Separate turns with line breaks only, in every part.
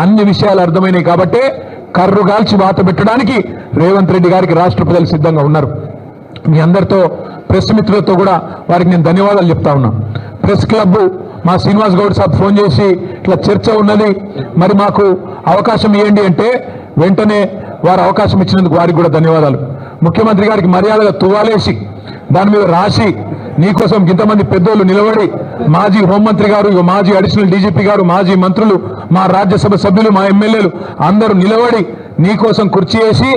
అన్ని విషయాలు అర్థమైనాయి కాబట్టి కర్రుగాల్చి వాత పెట్టడానికి రేవంత్ రెడ్డి గారికి రాష్ట్ర ప్రజలు సిద్ధంగా ఉన్నారు. మీ అందరితో ప్రెస్ మిత్రులతో కూడా వారికి నేను ధన్యవాదాలు చెప్తా ఉన్నా. ప్రెస్ క్లబ్ మా శ్రీనివాస్ గౌడ్ సాబ్ ఫోన్ చేసి ఇట్లా చర్చ ఉన్నది, మరి మాకు అవకాశం ఇవ్వండి అంటే వెంటనే వారు అవకాశం ఇచ్చినందుకు వారికి కూడా ధన్యవాదాలు. ముఖ్యమంత్రి గారికి మర్యాదగా తువ్వాలేసి దాని మీద రాసి నీకోసం ఇంతమంది పెద్దోళ్ళు నిలబడి మాజీ హోంమంత్రి గారు, మాజీ అడిషనల్ డీజీపీ గారు, మాజీ మంత్రులు, మా రాజ్యసభ సభ్యులు, మా ఎమ్మెల్యేలు అందరూ నిలబడి నీకోసం కుర్చీ వేసి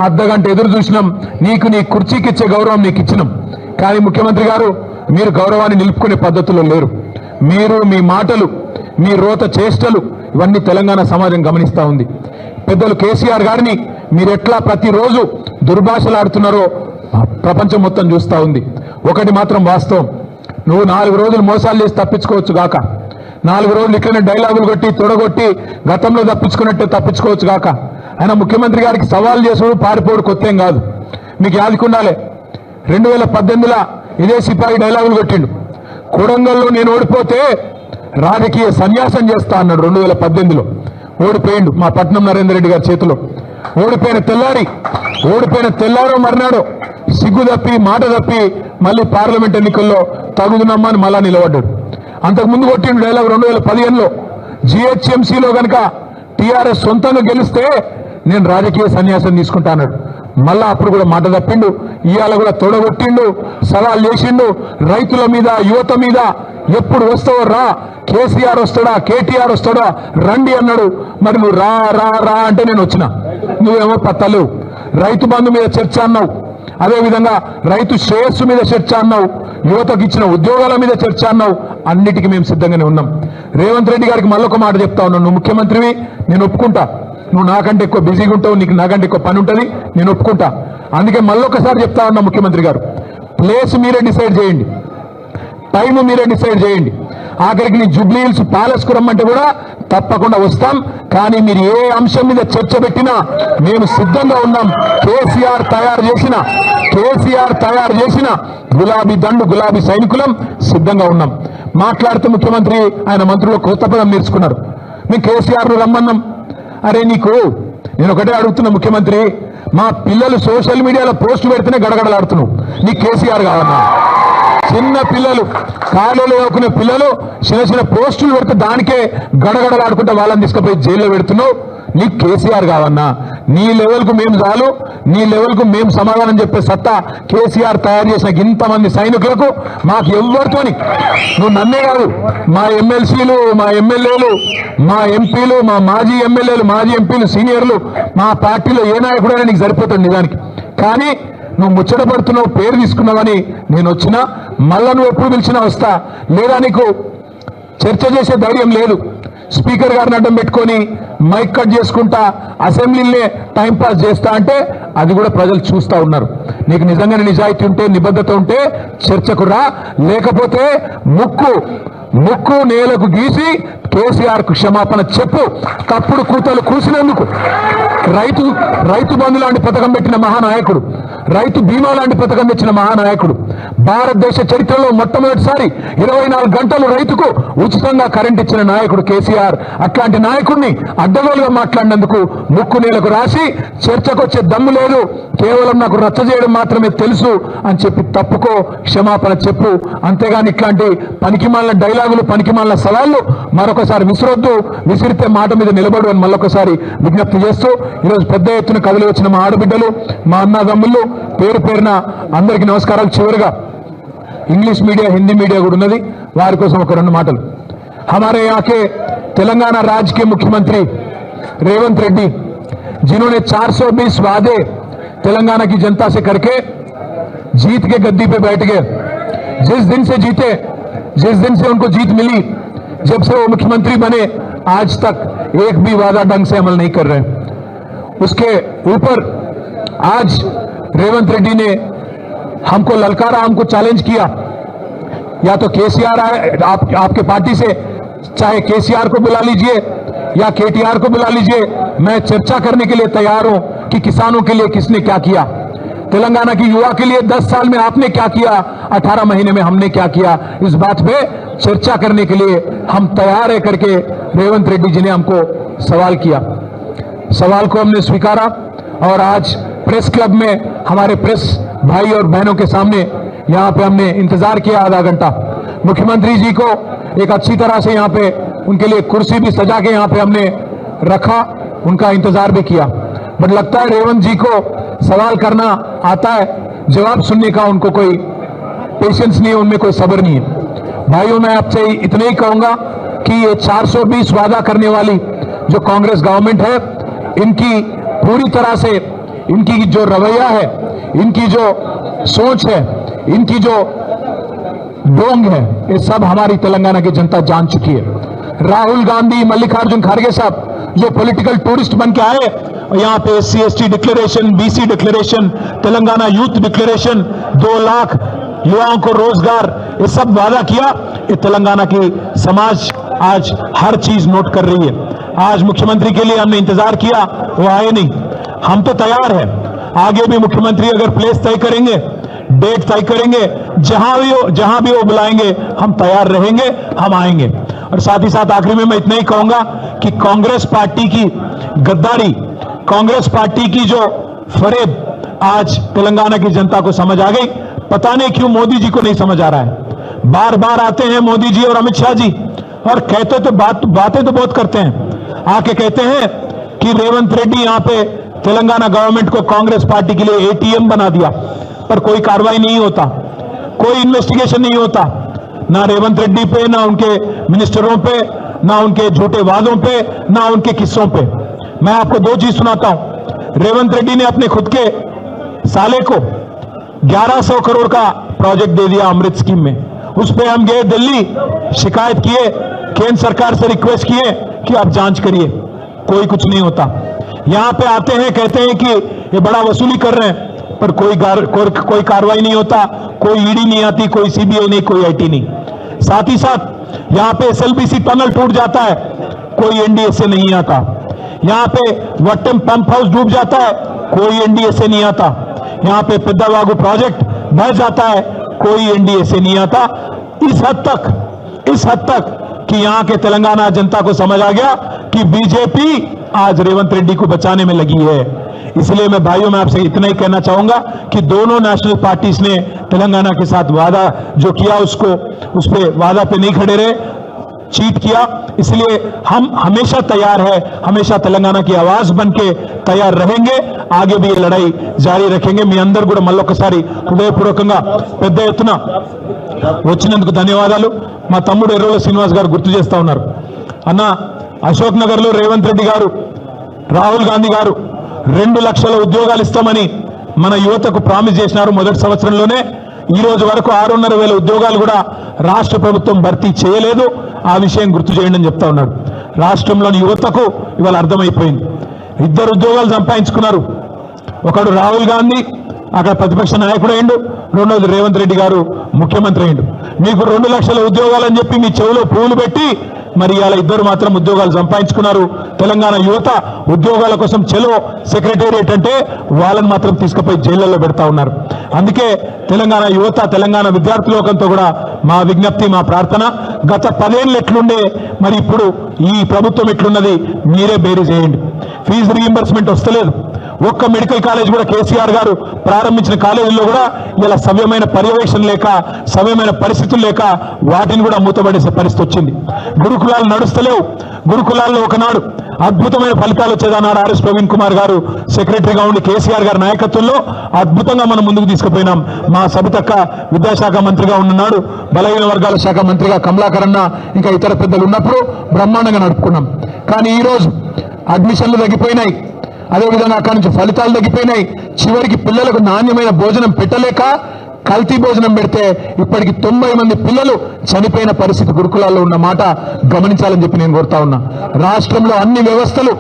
అర్ధగంట ఎదురు చూసినాం. నీకు నీ కుర్చీకి ఇచ్చే గౌరవం నీకు ఇచ్చినాం. కానీ ముఖ్యమంత్రి గారు మీరు గౌరవాన్ని నిలుపుకునే పద్ధతుల్లో లేరు. మీరు మీ మాటలు, మీ రోత చేష్టలు ఇవన్నీ తెలంగాణ సమాజం గమనిస్తూ ఉంది. పెద్దలు కేసీఆర్ గారిని మీరు ఎట్లా ప్రతిరోజు దుర్భాషలాడుతున్నారో ప్రపంచం మొత్తం చూస్తూ ఉంది. ఒకటి మాత్రం వాస్తవం, నువ్వు 4 రోజులు మోసాలు చేసి తప్పించుకోవచ్చు గాక, 4 రోజులు ఇట్లనే డైలాగులు కొట్టి తొడగొట్టి గతంలో తప్పించుకున్నట్టే తప్పించుకోవచ్చు గాక. ఆయన ముఖ్యమంత్రి గారికి సవాల్ చేసుడు పారిపోడు కొత్తేం కాదు. మీకు యాదికుండాలే 2018లో ఇదే సిపాయి డైలాగులు కొట్టిండు. కొడంగల్లో నేను ఓడిపోతే రాజకీయ సన్యాసం చేస్తా అన్నాడు. 2018లో ఓడిపోయిండు మా పట్నం నరేందర్ రెడ్డి గారి చేతిలో. ఓడిపోయిన తెల్లారో మర్నాడో సిగ్గు తప్పి మాట తప్పి మళ్ళీ పార్లమెంట్ ఎన్నికల్లో తగుదునమ్మా అని మళ్ళా నిలబడ్డాడు. అంతకుముందు కొట్టిండు డైలాగ్ 2015లో జిహెచ్ఎంసీలో కనుక టీఆర్ఎస్ సొంతంగా గెలిస్తే నేను రాజకీయ సన్యాసం తీసుకుంటా అన్నాడు. మళ్ళా అప్పుడు కూడా మాట తప్పిండు. ఇవాళ కూడా తొడగొట్టిండు, సవాల్ చేసిండు రైతుల మీద, యువత మీద. ఎప్పుడు వస్తావో రా, కేసీఆర్ వస్తాడా, కేటీఆర్ వస్తాడా, రండి అన్నాడు. మరి నువ్వు రా రా రా అంటే నేను వచ్చిన, నువ్వేమో పత్తలేవు. రైతు బంధు మీద చర్చ అన్నావు, అదేవిధంగా రైతు శ్రేయస్సు మీద చర్చ అన్నావు, యువతకు ఇచ్చిన ఉద్యోగాల మీద చర్చ అన్నావు. అన్నిటికీ మేము సిద్ధంగానే ఉన్నాం. రేవంత్ రెడ్డి గారికి మళ్ళొక మాట చెప్తా ఉన్నాను, నువ్వు ముఖ్యమంత్రివి, నేను ఒప్పుకుంటా. నువ్వు నాకంటే ఎక్కువ బిజీగా ఉంటావు, నీకు నాకంటే ఎక్కువ పని ఉంటుంది, నేను ఒప్పుకుంటా. అందుకే మళ్ళొకసారి చెప్తా ఉన్నా ముఖ్యమంత్రి గారు, ప్లేస్ మీరే డిసైడ్ చేయండి, టైం మీరే డిసైడ్ చేయండి. ఆఖరికి నీ జూబ్లీ హిల్స్ ప్యాలెస్కు రమ్మంటే కూడా తప్పకుండా వస్తాం. కానీ మీరు ఏ అంశం మీద చర్చ పెట్టినా మేము సిద్ధంగా ఉన్నాం. కేసీఆర్ తయారు చేసిన గులాబీ దండు, గులాబీ సైనికులం సిద్ధంగా ఉన్నాం. మాట్లాడుతూ ముఖ్యమంత్రి ఆయన మంత్రులు కొత్త పదం నేర్చుకున్నారు. మేము కేసీఆర్ను రమ్మన్నాం. అరే నీకు నేను ఒకటే అడుగుతున్నా ముఖ్యమంత్రి, మా పిల్లలు సోషల్ మీడియాలో పోస్టు పెడితేనే గడగడలాడుతున్నావు, నీకు కేసీఆర్ కావన్నా? చిన్న పిల్లలు, కాలేజీలో చదువుకునే పిల్లలు చిన్న పోస్టులు పెడితే దానికే గడగడలాడుకుంటే వాళ్ళని తీసుకుపోయి జైల్లో పెడుతున్నావు, నీకు కేసీఆర్ కావన్నా? నీ లెవెల్కు మేము చాలు, నీ లెవెల్కు మేము సమాధానం చెప్పే సత్తా కేసీఆర్ తయారు చేసిన ఇంతమంది సైనికులకు మాకు ఎవ్వరితోని, నువ్వు నన్నే కాదు, మా ఎమ్మెల్సీలు, మా ఎమ్మెల్యేలు, మా ఎంపీలు, మా మాజీ ఎమ్మెల్యేలు, మాజీ ఎంపీలు, సీనియర్లు, మా పార్టీలో ఏ నాయకుడైనా నీకు సరిపోతుంది నిజానికి. కానీ నువ్వు ముచ్చటపడుతున్నావు, పేరు తీసుకున్నావని నేను వచ్చినా, మళ్ళా నువ్వు ఎప్పుడు పిలిచినా వస్తా. లేదా నీకు చర్చ చేసే ధైర్యం లేదు, స్పీకర్ గారిని అడ్డం పెట్టుకొని మైక్ కట్ చేసుకుంటా అసెంబ్లీనే టైంపాస్ చేస్తా అంటే అది కూడా ప్రజలు చూస్తూ ఉన్నారు. నీకు నిజంగానే నిజాయితీ ఉంటే, నిబద్ధత ఉంటే చర్చకు రా, లేకపోతే ముక్కు నేలకు గీసి కేసీఆర్కు క్షమాపణ చెప్పు. తప్పుడు కూతలు కూసినందుకు రైతు బంధు లాంటి పథకం పెట్టిన మహానాయకుడు, రైతు బీమా లాంటి పథకం తెచ్చిన మహానాయకుడు, భారతదేశ చరిత్రలో మొట్టమొదటిసారి 24 గంటలు రైతుకు ఉచితంగా కరెంట్ ఇచ్చిన నాయకుడు కేసీఆర్. అట్లాంటి నాయకుడిని అడ్డగోలుగా మాట్లాడినందుకు ముక్కు నేలకు రాసి చర్చకొచ్చే దమ్ము లేదు, కేవలం నాకు రచ్చ చేయడం మాత్రమే తెలుసు అని చెప్పి తప్పుకో, క్షమాపణ చెప్పు. అంతేగాని ఇట్లాంటి పనికిమాలిన డైలాగులు, పనికిమాలిన సవాళ్లు మరొకసారి విసిరొద్దు. విసిరితే మాట మీద నిలబడు అని మళ్ళొకసారి విజ్ఞప్తి చేస్తూ, ఈరోజు పెద్ద ఎత్తున కదిలి వచ్చిన మా ఆడబిడ్డలు, మా అన్నదమ్ముళ్ళు పేరు పేరున అందరికీ నమస్కారాలు. చివరిగా ఇంగ్లీష్ మీడియా, హిందీ మీడియా కూడా ఉన్నది, వారి కోసం ఒక 2 మాటలు. हमारे यहाँ के तेलंगाना राज्य के मुख्यमंत्री रेवंत रेड्डी, जिन्होंने 420 वादे तेलंगाना की जनता से करके जीत के गद्दी पे बैठ गए, जिस दिन से जीते, जिस दिन से उनको जीत मिली, जब से वो मुख्यमंत्री बने आज तक एक भी वादा ढंग से अमल नहीं कर रहे। उसके ऊपर आज रेवंत रेड्डी ने हमको ललकारा, हमको चैलेंज किया, या तो केसीआर आए, आपके पार्टी से चाहे केसीआर को बुला लीजिए या केटीआर को बुला लीजिए, मैं चर्चा करने के लिए तैयार हूं कि किसानों के लिए किसने क्या किया, तेलंगाना की युवा के लिए 10 साल में आपने क्या किया, 18 महीने में हमने क्या किया, इस बात पे चर्चा करने के लिए हम तैयार है करके रेवंत रेड्डी जी ने हमको सवाल किया, सवाल को हमने स्वीकारा और आज प्रेस क्लब में हमारे प्रेस भाई और बहनों के सामने यहाँ पे हमने इंतजार किया आधा घंटा। मुख्यमंत्री जी को एक अच्छी तरह से यहाँ पे उनके लिए कुर्सी भी सजा के यहाँ पे हमने रखा, उनका इंतजार भी किया। बट लगता है रेवंत जी को सवाल करना आता है, जवाब सुनने का उनको कोई पेशेंस नहीं है, उनमें कोई सब्र नहीं है। भाइयों, मैं आपसे इतना ही कहूंगा कि ये 420 वादा करने वाली जो कांग्रेस गवर्नमेंट है, इनकी पूरी तरह से इनकी जो रवैया है, इनकी जो सोच है, इनकी जो ढोंग है, ये सब हमारी तेलंगाना की जनता जान चुकी है। राहुल गांधी, मल्लिकार्जुन खड़गे साहब जो पॉलिटिकल टूरिस्ट बन के आए, यहाँ पे SC ST declaration, BC declaration, Telangana youth declaration, 2 lakh युवाओं को रोजगार, ये सब वादा किया। ये तेलंगाना की समाज आज हर चीज नोट कर रही है। आज मुख्यमंत्री के लिए हमने इंतजार किया, वो आए नहीं। हम तो तैयार हैं, आगे भी मुख्यमंत्री अगर प्लेस तय करेंगे, डेट तय करेंगे, जहां भी वो बुलाएंगे हम तैयार रहेंगे, हम आएंगे। और साथ ही साथ आखिरी में मैं इतना ही कहूंगा कि कांग्रेस पार्टी की गद्दारी, कांग्रेस पार्टी की जो फरेब आज तेलंगाना की जनता को समझ आ गई। पता नहीं क्यों मोदी जी को नहीं समझ आ रहा है। बार बार आते हैं मोदी जी और अमित शाह जी और कहते तो बातें तो बहुत करते हैं, आके कहते हैं कि रेवंत रेड्डी यहाँ पे तेलंगाना गवर्नमेंट को कांग्रेस पार्टी के लिए ATM बना दिया, पर कोई कार्रवाई नहीं होता, कोई इन्वेस्टिगेशन नहीं होता, ना रेवंत रेड्डी पे, ना उनके मिनिस्टरों पे, ना उनके झूठे वादों पे, ना उनके किस्सों पे। मैं आपको 2 चीज सुनाता हूं। रेवंत रेड्डी ने अपने खुद के साले को 1100 करोड़ का प्रोजेक्ट दे दिया अमृत स्कीम में। उस पे हम गए दिल्ली, शिकायत किए, केंद्र सरकार से रिक्वेस्ट किए कि आप जांच करिए, कोई कुछ नहीं होता। यहां पे आते हैं, कहते हैं कि ये बड़ा वसूली कर रहे हैं, पर कोई कार्रवाई नहीं होता, कोई ईडी नहीं आती, कोई CBI नहीं, कोई IT नहीं। साथ ही साथ यहां पे SLBC टनल टूट जाता है, कोई NDSA नहीं आता। यहां पे वट्टम पंप हाउस डूब जाता है, कोई NDSA नहीं आता। यहां पे पेद्दावागु प्रोजेक्ट बह जाता है, कोई NDSA नहीं आता। इस हद तक कि यहां के तेलंगाना जनता को समझ आ गया कि बीजेपी आज रेवंत रेड्डी को बचाने में लगी है। इसलिए मैं भाइयों में आपसे इतना ही कहना चाहूंगा कि दोनों नेशनल पार्टीज ने तेलंगाना के साथ वादा जो किया उस पे वादा पे नहीं खड़े रहे, चीट किया। इसलिए हम हमेशा तैयार है, हमेशा तेलंगाना की आवाज बन के तैयार रहेंगे, आगे भी ये लड़ाई जारी रखेंगे। మీ అందరూ కూడా మళ్ళొకసారి హృదయపూర్వకంగా పెద్ద ఎత్తున వచ్చినందుకు ధన్యవాదాలు। మా తమ్ముడు ఎర్రోల శ్రీనివాస్ గారు గుర్తు చేస్తా ఉన్నారు, అన్న అశోక్ నగర్ లో రేవంత్ రెడ్డి గారు, రాహుల్ గాంధీ గారు 2 లక్షల ఉద్యోగాలు ఇస్తామని మన యువతకు ప్రామిస్ చేసినారు మొదటి సంవత్సరంలోనే। ఈ రోజు వరకు 6,500 ఉద్యోగాలు కూడా రాష్ట్ర ప్రభుత్వం భర్తీ చేయలేదు। ఆ విషయం గుర్తు చేయండి అని చెప్తా ఉన్నారు। రాష్ట్రంలోని యువతకు ఇవాళ అర్థమైపోయింది, 2 ఉద్యోగాలు సంపాదించుకున్నారు। ఒకడు రాహుల్ గాంధీ అక్కడ ప్రతిపక్ష నాయకుడు అయ్యిండు, రెండోది రేవంత్ రెడ్డి గారు ముఖ్యమంత్రి అయ్యిండు। మీకు 2 లక్షల ఉద్యోగాలు అని చెప్పి మీ చెవులో పువ్వులు పెట్టి మరి ఇలా 2 మాత్రం ఉద్యోగాలు సంపాదించుకున్నారు। తెలంగాణ యువత ఉద్యోగాల కోసం చెలో సెక్రటేరియట్ అంటే వాళ్ళని మాత్రం తీసుకుపోయి జైళ్లలో పెడతా ఉన్నారు। అందుకే తెలంగాణ యువత, తెలంగాణ విద్యార్థి లోకంతో కూడా మా విజ్ఞప్తి, మా ప్రార్థన, గత 10 ఏళ్ళు ఎట్లుండే మరి ఇప్పుడు ఈ ప్రభుత్వం ఎట్లున్నది మీరే బేరీ చేయండి। ఫీజు రీయింబర్స్మెంట్ వస్తలేదు, ఒక్క మెడికల్ కాలేజ్ కూడా కేసీఆర్ గారు ప్రారంభించిన కాలేజీల్లో కూడా ఇలా సవ్యమైన పర్యవేక్షణ లేక, సవ్యమైన పరిస్థితులు లేక వాటిని కూడా మూతపడేసే పరిస్థితి వచ్చింది। గురుకులాలు నడుస్తలేవు। గురుకులాల్లో ఒకనాడు అద్భుతమైన ఫలితాలు వచ్చేది, అన్నాడు RS ప్రవీణ్ కుమార్ గారు సెక్రటరీగా ఉండి కేసీఆర్ గారి నాయకత్వంలో అద్భుతంగా మనం ముందుకు తీసుకుపోయినాం। మా సబితక్క విద్యాశాఖ మంత్రిగా ఉన్నాడు, బలహీన వర్గాల శాఖ మంత్రిగా కమలాకర్ అన్న ఇంకా ఇతర పెద్దలు ఉన్నప్పుడు బ్రహ్మాండంగా నడుపుకున్నాం। కానీ ఈరోజు అడ్మిషన్లు తగ్గిపోయినాయి, అదేవిధంగా అక్కడి నుంచి ఫలితాలు తగ్గిపోయినాయి। చివరికి పిల్లలకు నాణ్యమైన భోజనం పెట్టలేక కల్తీ భోజనం పెడితే ఇప్పటికి 90 మంది పిల్లలు చనిపోయిన పరిస్థితి గురుకులాల్లో ఉన్న మాట గమనించాలని చెప్పి నేను కోరుతా ఉన్నా। రాష్ట్రంలో అన్ని వ్యవస్థలు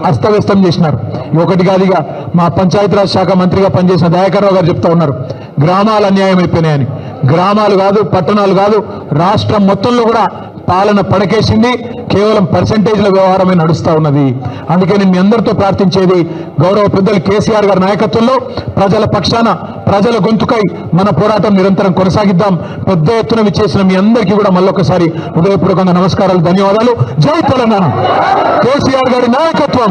అస్తవ్యస్తం చేసినారు। ఒకటి కాదుగా మా పంచాయతీరాజ్ శాఖ మంత్రిగా పనిచేసిన దయాకర్ రావు గారు చెప్తా ఉన్నారు, గ్రామాలు అన్యాయం అయిపోయినాయని। గ్రామాలు కాదు, పట్టణాలు కాదు, రాష్ట్రం మొత్తంలో కూడా పాలన పడకేసింది, కేవలం పర్సెంటేజ్ల వ్యవహారమే నడుస్తా ఉన్నది। అందుకే నేను మీ అందరితో ప్రార్థించేది, గౌరవ పెద్దలు కేసీఆర్ గారి నాయకత్వంలో ప్రజల పక్షాన ప్రజల గొంతుకై మన పోరాటం నిరంతరం కొనసాగిద్దాం. పెద్ద ఎత్తున విచ్చేసిన మీ అందరికీ కూడా మళ్ళొకసారి హృదయపూర్వకంగా నమస్కారాలు, ధన్యవాదాలు. జై తెలంగాణ. కేసీఆర్ గారి నాయకత్వం.